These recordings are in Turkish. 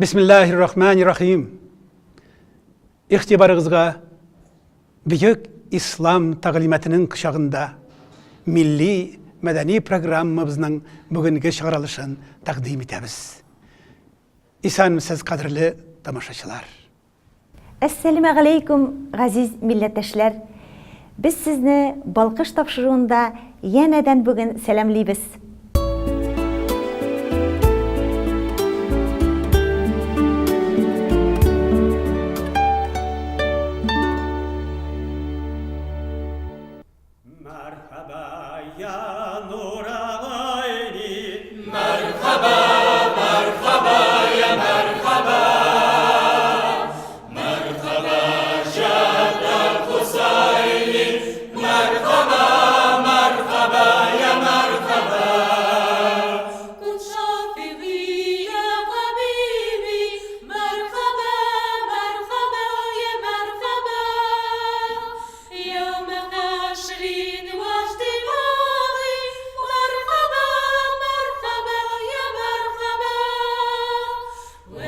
Bismillahirrahmanirrahim. İhtibarınızga büyük İslam taglimatının kışağında milli medeni programımızın bugünkü çıkarılışını takdim etemiz. İsanmısız kadırlı tamaşaçılar. Assalamu alaikum aziz milletteşler. Biz sizni balqış tapşırığında yeniden bugün selamlayız. Merhaba ya nur alayni, merhaba, merhaba ya merhaba. Merhaba Şehzad Hüseyin'i, merhaba, merhaba ya merhaba. Kun Şafii ya Habibi, merhaba, merhaba ya merhaba. Yevme haşrin ve ictimai, merhaba, merhaba ya merhaba.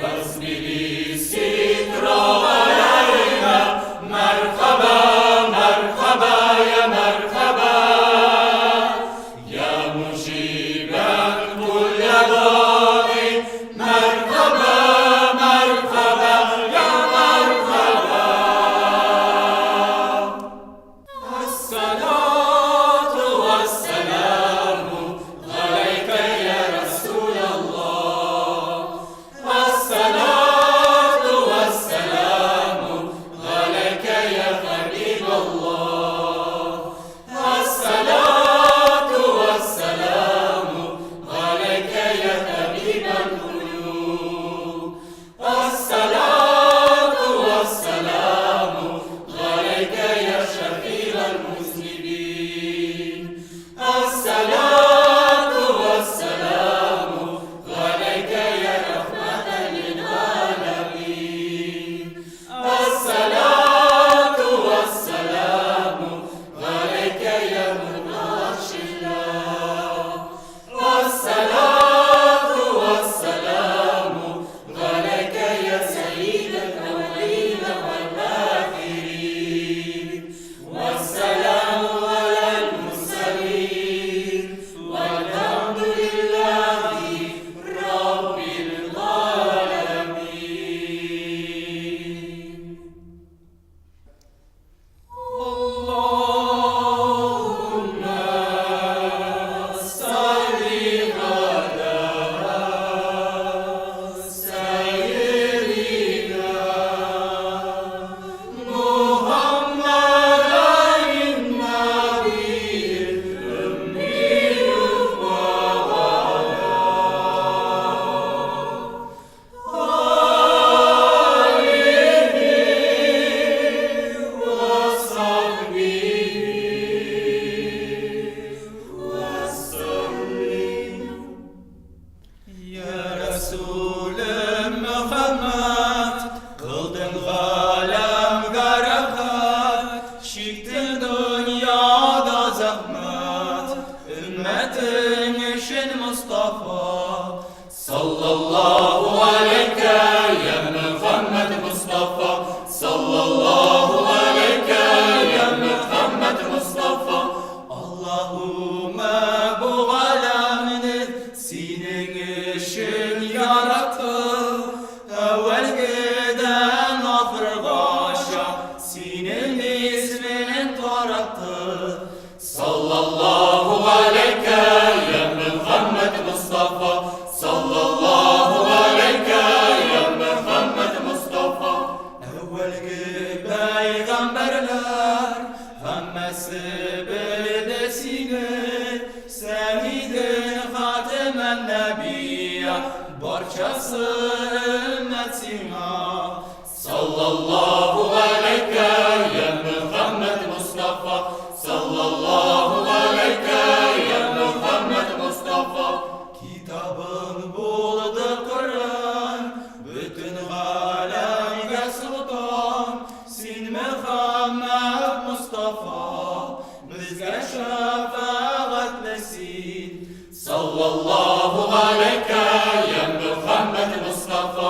Vasbili sitra aleyna, merhaba, merhaba ya merhaba. Ya muciben kulle da'i, merhaba, merhaba ya merhaba. Esselatu vesselamu aleyke ya Resulallah. Esselatu vesselamu aleyke ya Habiballah. Esselatu vesselamu aleyke ya Habibel kulub. Esselatu vesselamu aleyke ya şefî'el muznibin. Esselatu vesselamu aleyke ya rahmeten lil âlemin. Esselatu vesselamu aleyke ya mübaşşirler. Esselatu vesselamu aleyke ya seyyidel evvelîne vel âhirin. Vesselamu alel murselin. Velhamdülillahi Rabbil âlemin. Allahümme salli ala seyyidina Muhammeden nabiyil ümmiyyin ve Ya Resulüm Muhammed, kıldın alem garakat, çektin dünyada zahmet, ümmetin için Mustafa. Sallallahu aleyke ya Muhammed Mustafa. Sallallahu aleyke ya Muhammed Mustafa. Allahümme bu alemini senin için yarattı. Evvelgiden ahırgaşa senin isminin tarattı. Sallallahu aleyke ya Muhammed Mustafa. Sallallahu aleyke ya Muhammed Mustafa. Evvelki peygamberler hemmesi bildi seni. Seyyidin Hatemen Nebiyye, barçası ümmetine. Sallallahu aleyke ya Muhammed Mustafa. Sallallahu aleyke ya Muhammed Mustafa. Kitabın buldu Kur'an, bütün alemge sultan. Sin Muhammed Mustafa, bizge şefaatlesin. Sallallahu aleyke ya Muhammed Mustafa.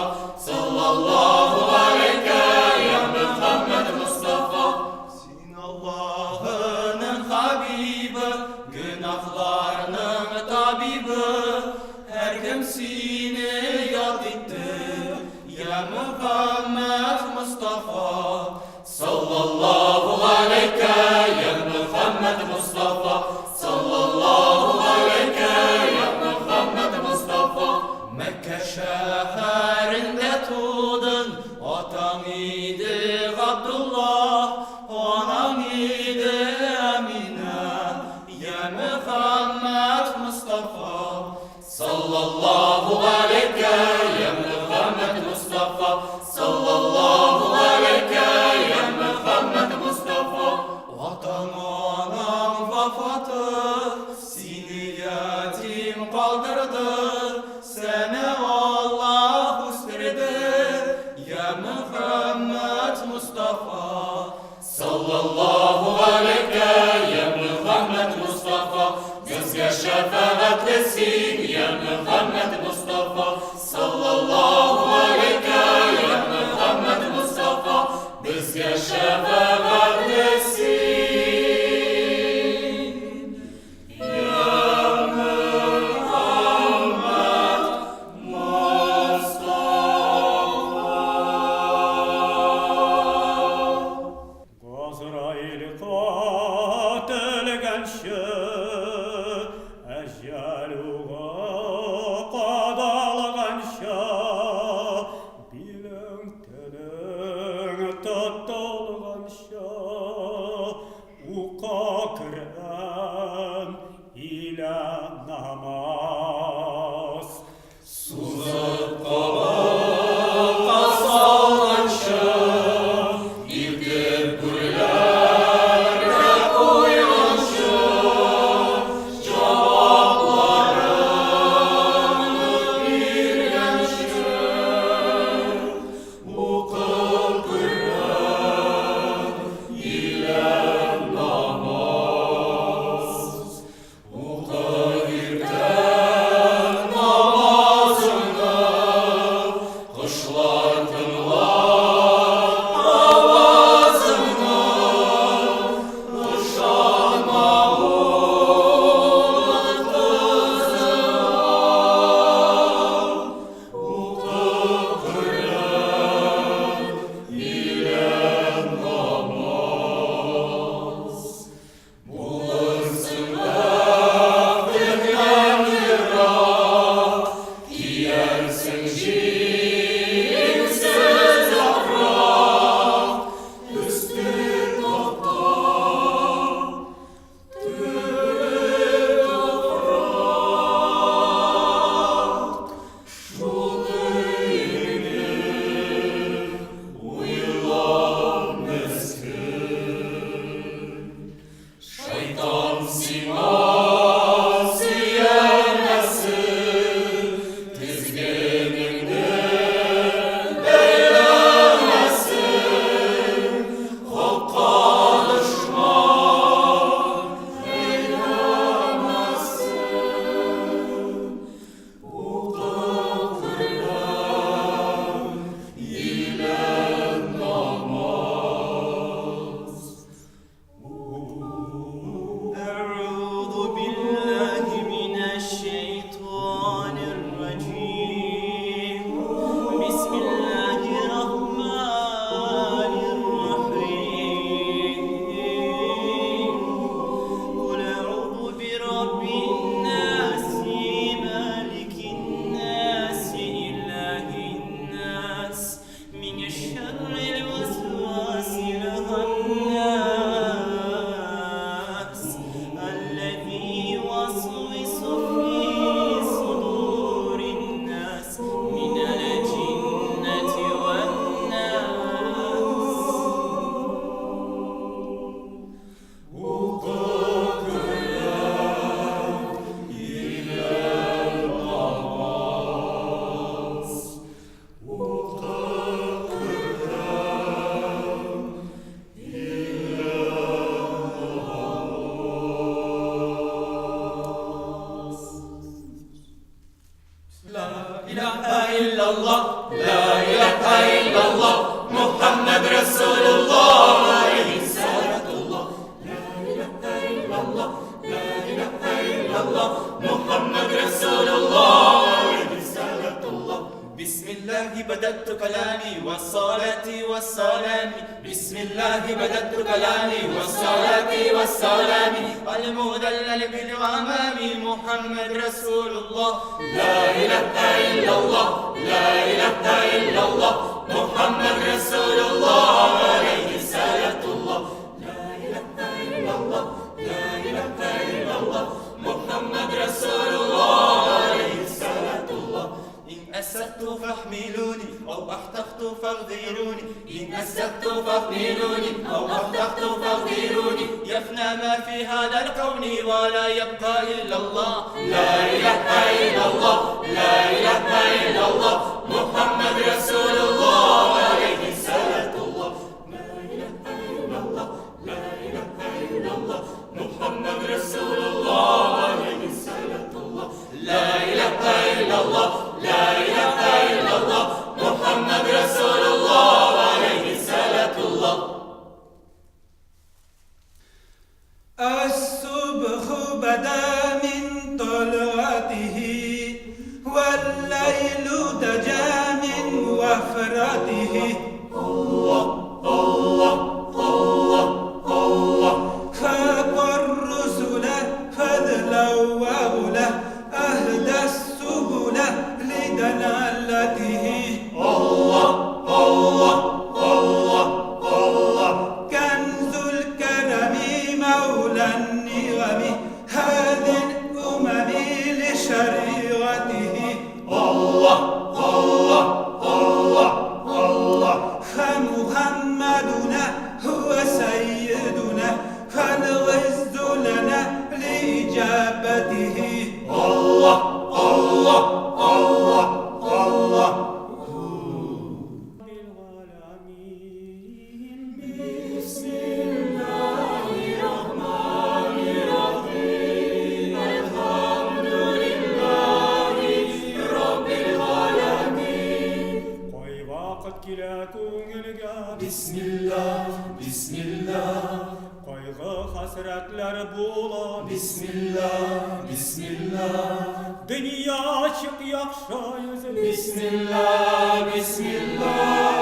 Habibi, her kim seni yad etti. Ya Muhammed Mustafa, sallallahu aleyke ya Muhammed Mustafa, sallallahu aleyke ya Muhammed Mustafa. Mekke şehrinde tuğdun, atan idi Abdullah, anan idi Emine. Ya Muhammed Mustafa, sallallahu aleyke ya Muhammed Mustafa, sallallahu aleyke ya Muhammed Mustafa. Vatan anan vafatı seni yetim kaldırdı, seni Allah üstürdü. Ya Muhammed Mustafa, sallallahu aleyke ya Muhammed Mustafa. Bizge şefaatlesin ya Muhammed Mustafa, sallallahu aleyke ya Muhammed Mustafa. Bizge şefaatlesin ya Muhammed Mustafa. Azrail qatelgenşe eccaluğa qadalganşe bilen tenin tatalganşe uqa kiren ila namaz Suzub qabıqa salganşa, ildir güllerle koyganşa, cevaplarını birgenşa. Uqıl Kur'an ile namaz, uqıl irten namazını, kuşlar tınlar avazını, uşağıma oğlan kızı al. Uqıl Kur'an ile namaz, bulursun bakırdan yırak, giyersin cinsiz yaprak, üstün toprak, tüy toprak. Şu gıyını uyulan meskin, şeytan siması yemesin, dizginini beylemesin, hakka düşman eylemesin. Uqıl Kur'an ile namaz. أعوذ بالله من الشيطان الرجيم بسم الله الرحمن الرحيم قل أعوذ برب الناس مالك الناس إله الناس من شر الوسواس الخناس الذي يوسوس في صدور الناس من الجنة والناس. Uqıl Kur'an ile namaz, uqıl Kur'an ile namaz. La ilahe illallah, la ilahe illallah, Muhammed Resulullah, aleyhi salatullah. La ilahe illallah, la ilahe illallah, Muhammed بدأت كلامي والصلاة والسلام بسم الله بدأت كلامي والصلاة والسلام المدلل بالغمام محمد رسول الله لا إله إلا الله لا إله إلا الله محمد رسول الله عليه صلاة الله لا إله إلا الله لا إله إلا الله محمد رسول الله عليه صلاة الله إن أسأت فاحملوني أو أحتقت فاغفروني إن أسأت فاحملوني أو أحتقت فاغفروني يفنى ما في هذا الكون ولا يبقى إلا الله لا إله إلا الله لا إله إلا الله محمد رسول الله عليه صلاة الله لا إله إلا الله لا إله إلا الله محمد رسول الله عليه صلاة الله لا إله إلا الله لا إله إلا الله محمد رسول الله عليه صلاة الله الصبح بدا من طلعته والليل دجى من وفرته الله الله الله الله فاق الرسل فضلا وغلا أهدى السبل لدلالته الله الله الله الله كنز الكرم مولى النغم هادي الأمم لشريعته الله الله الله الله فمحمدنا هو سيدنا فالغز لنا لإجابته الله الله الله الله بالغلامين بسم الله الرحمن الرحيم الحمد لله رب العالمين Koy vaqt kila ko'ngilga بسم الله بسم الله qayg'u hasratlar bo'la بسم الله بسم الله dunyo chiq yaxshi yuzim بسم الله بسم الله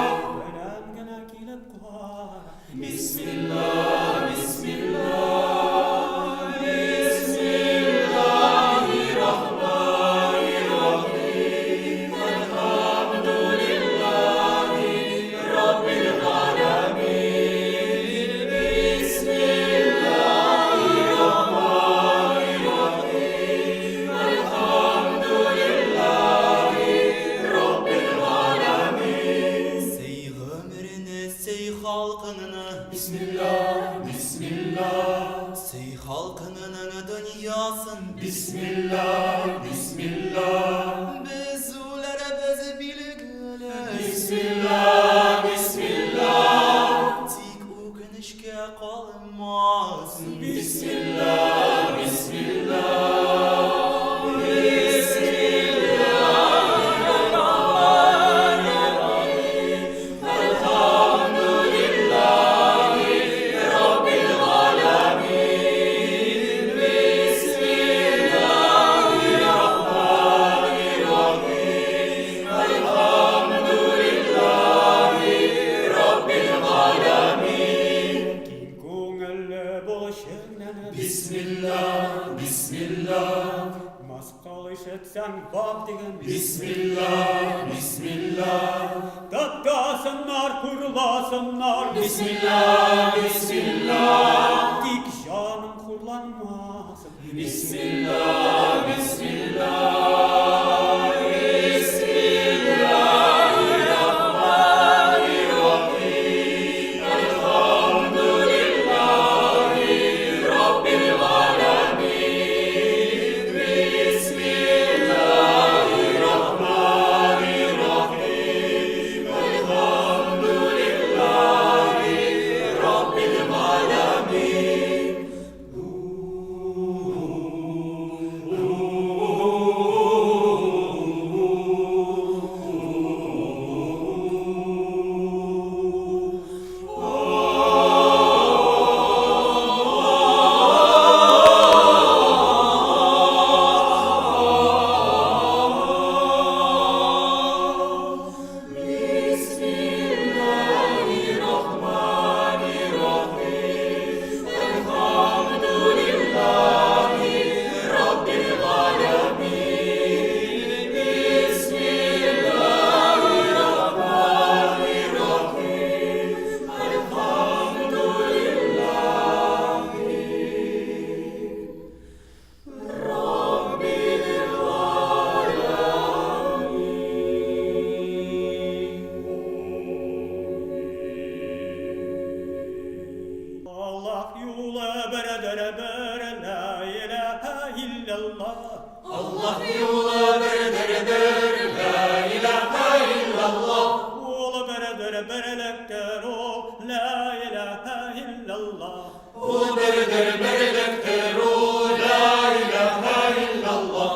bilamgina kelib qora بسم الله بسم الله بسم الله الرحمن الرحيم الحمد لله رب العالمين بسم الله الرحمن الرحيم الحمد لله رب العالمين سي غمرنا سي خلقنا بسم الله بسم الله سي خلقنا دنياسın بسم الله بسم الله biz ulara biz bilgüle بسم الله بسم الله tik ukunuşke kalmasın بسم الله بسم الله بسم الله الرحمن الرحيم الحمد لله رب العالمين بسم الله الرحمن الرحيم الحمد لله رب العالمين keng ko'ngilli bo'lishingdan بسم الله بسم الله masqal ishetsang bop degan بسم الله بسم الله Tattasınlar, kurlasınlar بسم الله بسم الله Dik canım kurlanmasın بسم الله بسم الله بسم الله الرحمن الرحيم الحمد لله رب العالمين بسم الله الرحمن الرحيم الحمد لله رب العالمين Allah yolu birdir, la ilahe illallah. Ol birdir birliktir ol, la ilahe illallah. Ul birdir birliktir o, la ilahe illallah.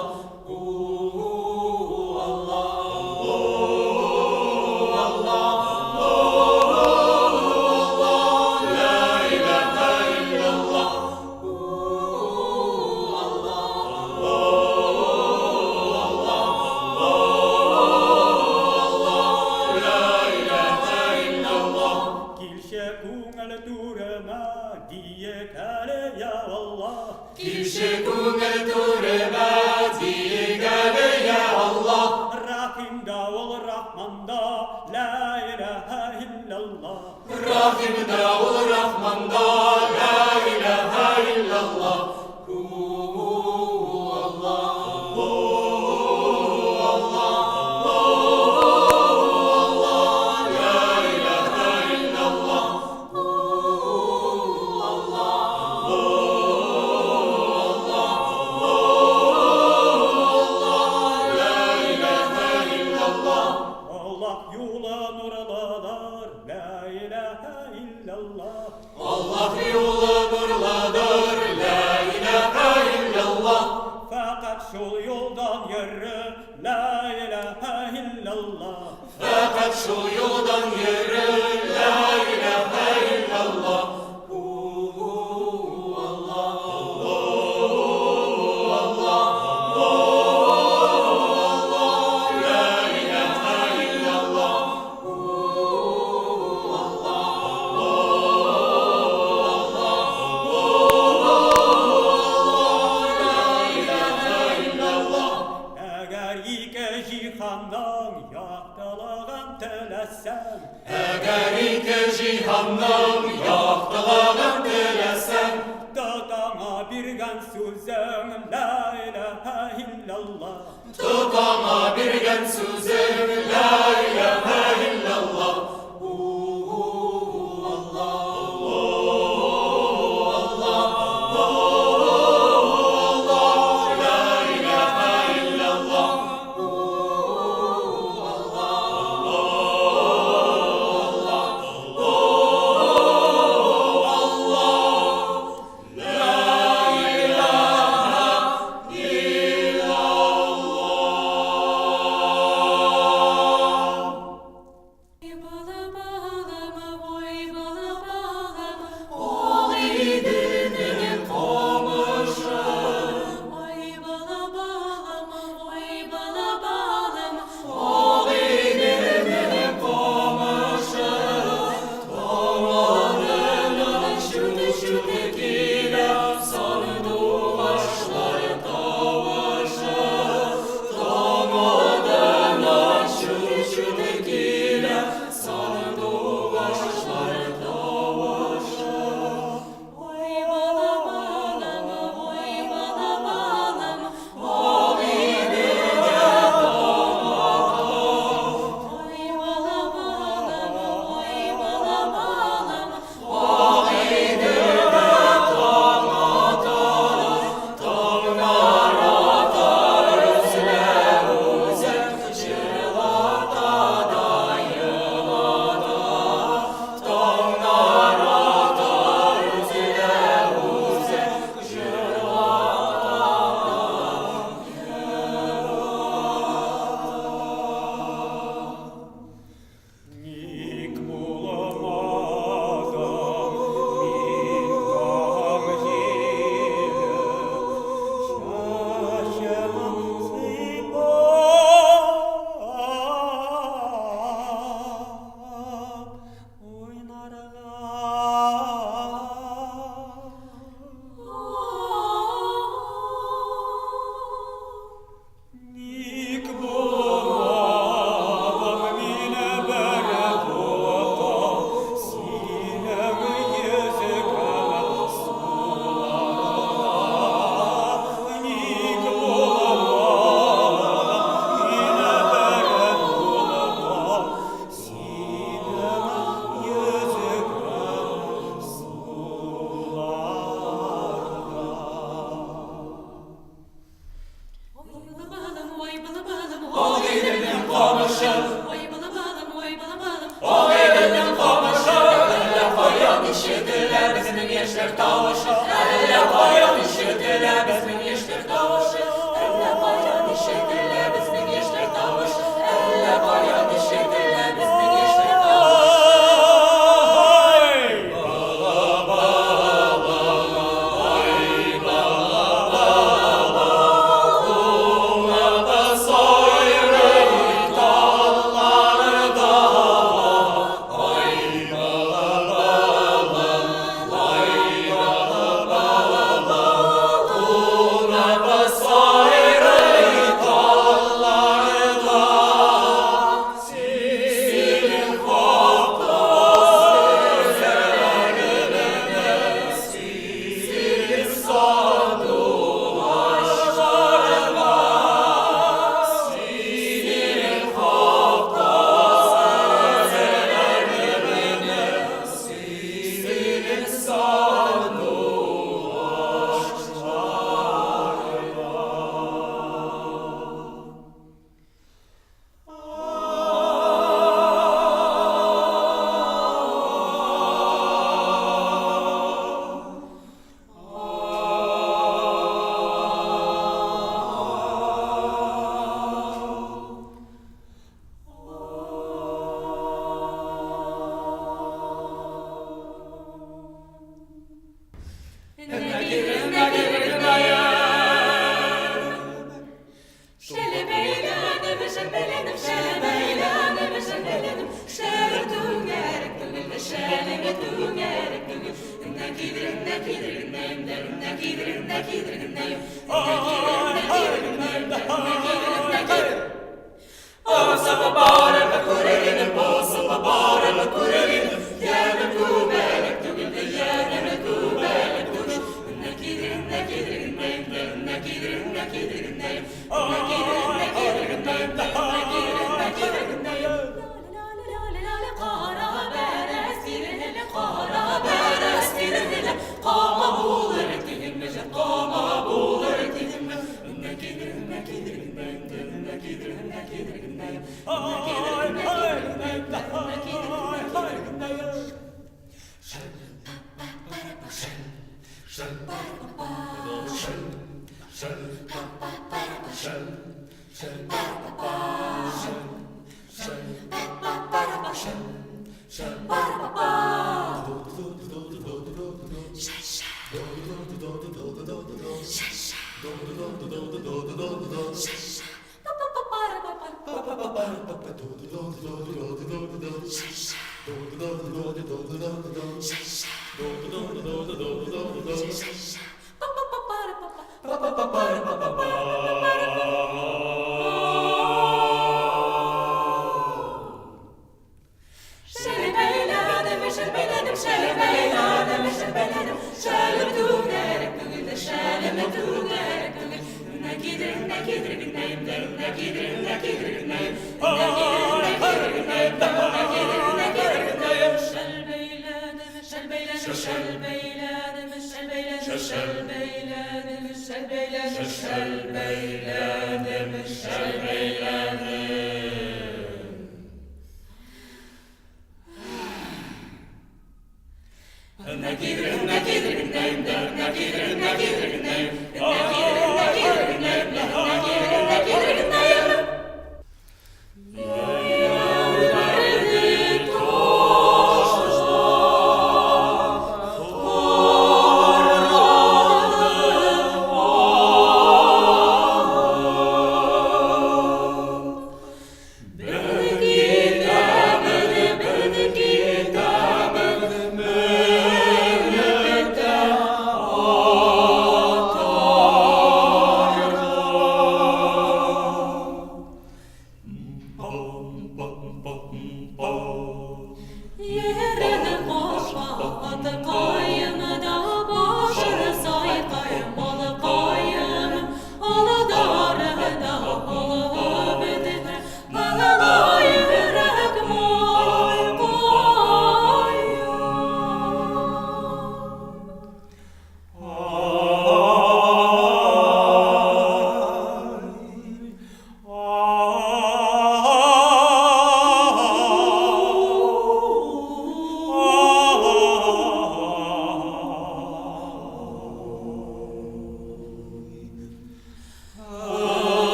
Kilşe kuңel turma diye kale ya Allah. Kişi kungel turba digale ya Allah. Rahimda ol Rahmanda, la ilahe illallah. Rahimda ol Rahmanda, la ilahe illallah. Allah yola nurladır, la ilahe illallah. Allah yolu nurladır, la ilahe illallah. Fakat şol yoldan yürü, la ilahe illallah. Fakat şu yoldan yürü, la ilahe illallah. Eğer iki cihandan yaktılığın tilesen, Eğer iki cihandan yaktılığın dilesen, tutana bir gen sözün, la ilahe illallah. tutama bir gen sözün, la ilahe illallah.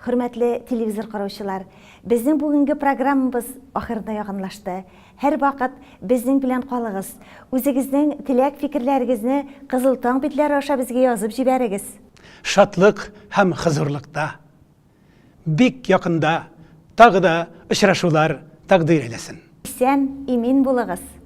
Hürmetli televizor караучылар, безнең бүгенге программабыз ахырына якынлашты. Һәр вакыт безнең белән калыгыз. Үзегезнең теләк фикерләрегезне Кызыл таң битләре аша безгә язып җибәрегез. Шатлык һәм хозурлыкта, бик якында тагы да очрашулар тәкъдир әйләсен. Исән, имин булыгыз.